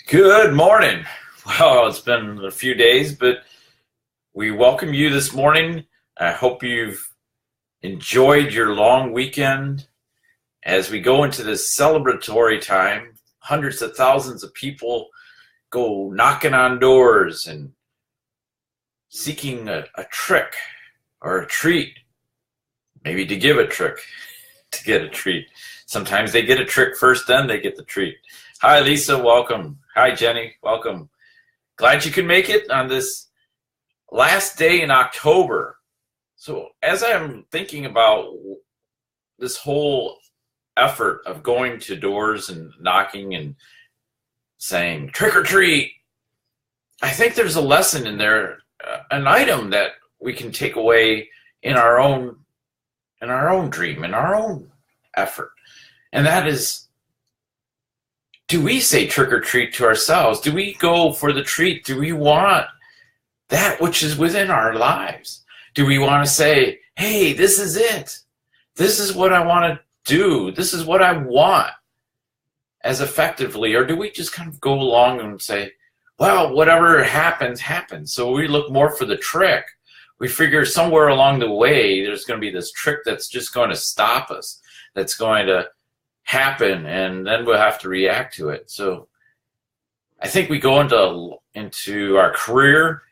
Good morning. Well, it's been a few days, but we welcome you this morning. I hope you've enjoyed your long weekend. As we go into this celebratory time, hundreds of thousands of people go knocking on doors and seeking a trick or a treat, maybe to give a trick, to get a treat. Sometimes they get a trick first, then they get the treat. Hi, Lisa. Welcome. Hi, Jenny. Welcome. Glad you could make it on this last day in October. So as I'm thinking about this whole effort of going to doors and knocking and saying trick or treat, I think there's a lesson in there, an item that we can take away in our own dream, in our own effort. And that is, do we say trick or treat to ourselves? Do we go for the treat? Do we want that which is within our lives? Do we want to say, hey, this is it. This is what I want to do. This is what I want as effectively. Or do we just kind of go along and say, well, whatever happens, happens. So we look more for the trick. We figure somewhere along the way, there's going to be this trick that's just going to stop us, that's going to happen, and then we'll have to react to it. So I think we go into our career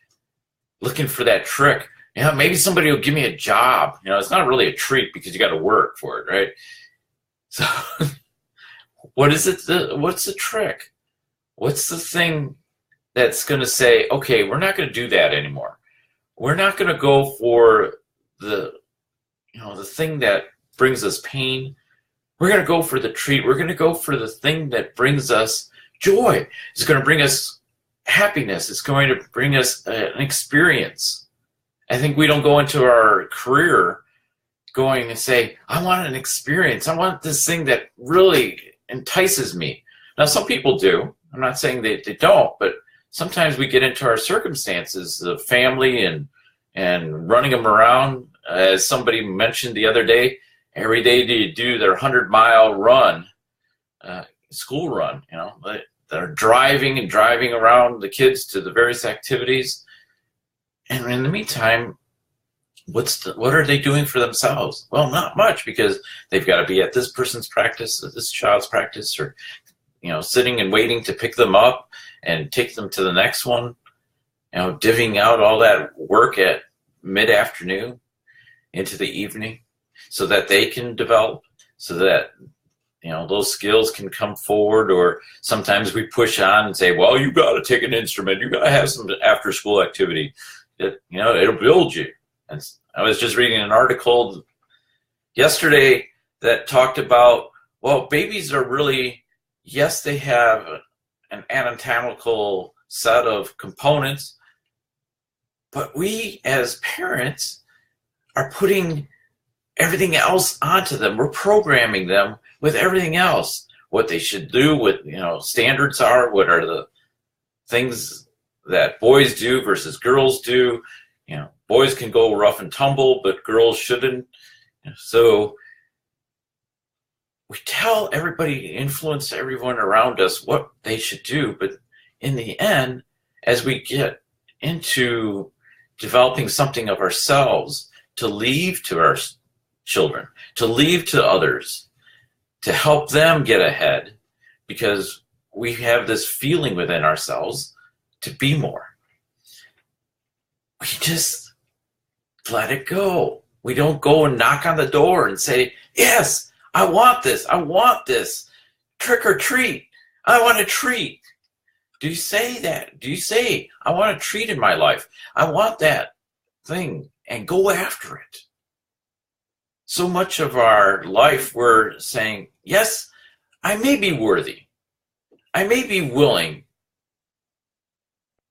looking for that trick. Maybe somebody will give me a job. It's not really a treat because you got to work for it, right? So what is it? What's the trick? What's the thing that's going to say, okay, we're not going to do that anymore. We're not going to go for the thing that brings us pain. We're going to go for the treat. We're going to go for the thing that brings us joy. It's going to bring us happiness. It's going to bring us an experience. I think we don't go into our career going and say, I want an experience. I want this thing that really entices me. Now, some people do. I'm not saying they don't, but sometimes we get into our circumstances, the family and running them around. As somebody mentioned the other day, every day they do their 100-mile run, school run. They're driving around the kids to the various activities. And in the meantime, what are they doing for themselves? Well, not much, because they've got to be at this person's practice, this child's practice, or sitting and waiting to pick them up and take them to the next one. Divvying out all that work at mid-afternoon into the evening, so that they can develop, so that those skills can come forward. Or sometimes we push on and say, well, you got to take an instrument, you got to have some after school activity. It'll build you. And I was just reading an article yesterday that talked about, well, babies are really, yes, they have an anatomical set of components, but we as parents are putting everything else onto them. We're programming them with everything else, what they should do, what standards are, what are the things that boys do versus girls do. Boys can go rough and tumble, but girls shouldn't. So we tell everybody, influence everyone around us what they should do, but in the end, as we get into developing something of ourselves to leave to our children, to leave to others, to help them get ahead, because we have this feeling within ourselves to be more. We just let it go. We don't go and knock on the door and say, yes, I want this. I want this. Trick or treat. I want a treat. Do you say that? Do you say, I want a treat in my life? I want that thing, and go after it. So much of our life we're saying, yes, I may be worthy. I may be willing.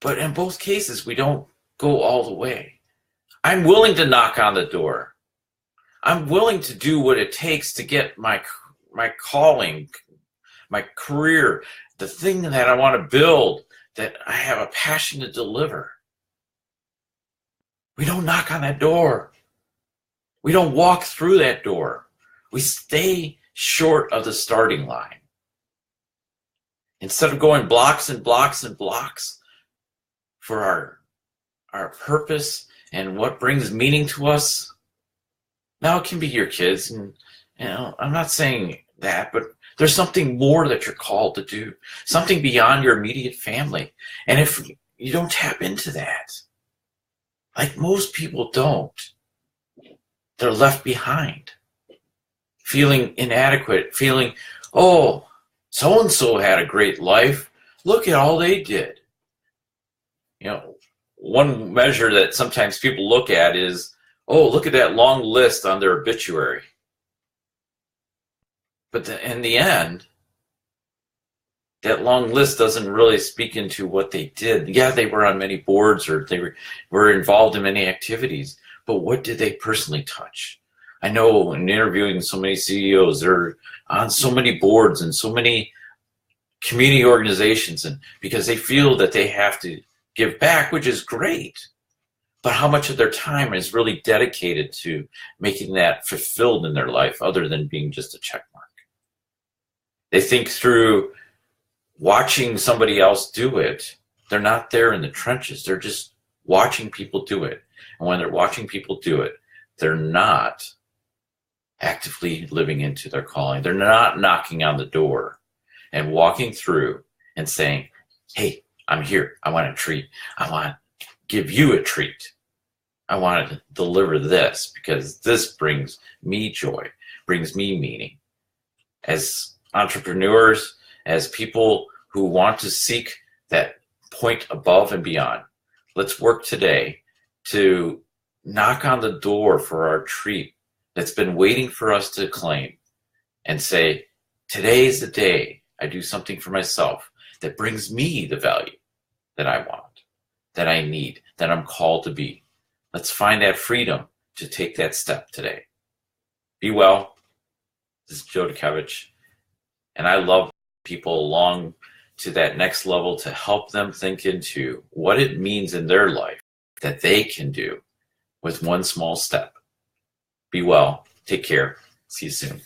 But in both cases, we don't go all the way. I'm willing to knock on the door. I'm willing to do what it takes to get my calling, my career, the thing that I want to build, that I have a passion to deliver. We don't knock on that door. We don't walk through that door. We stay short of the starting line. Instead of going blocks and blocks and blocks for our purpose and what brings meaning to us. Now it can be your kids, and I'm not saying that, but there's something more that you're called to do, something beyond your immediate family. And if you don't tap into that, like most people don't, they're left behind, feeling inadequate, feeling, oh, so-and-so had a great life. Look at all they did. One measure that sometimes people look at is, oh, look at that long list on their obituary. But in the end, that long list doesn't really speak into what they did. Yeah, they were on many boards or they were involved in many activities, but what did they personally touch? I know in interviewing so many CEOs, they're on so many boards and so many community organizations, and because they feel that they have to give back, which is great. But how much of their time is really dedicated to making that fulfilled in their life other than being just a check mark? They think through watching somebody else do it. They're not there in the trenches. They're just watching people do it. And when they're watching people do it, they're not actively living into their calling. They're not knocking on the door and walking through and saying, hey, I'm here. I want a treat. I want to give you a treat. I want to deliver this because this brings me joy, brings me meaning. As entrepreneurs, as people who want to seek that point above and beyond, let's work today to knock on the door for our treat that's been waiting for us to claim and say, today is the day I do something for myself that brings me the value that I want, that I need, that I'm called to be. Let's find that freedom to take that step today. Be well. This is Joe Dutkiewicz, and I love people along to that next level to help them think into what it means in their life that they can do with one small step. Be well. Take care. See you soon.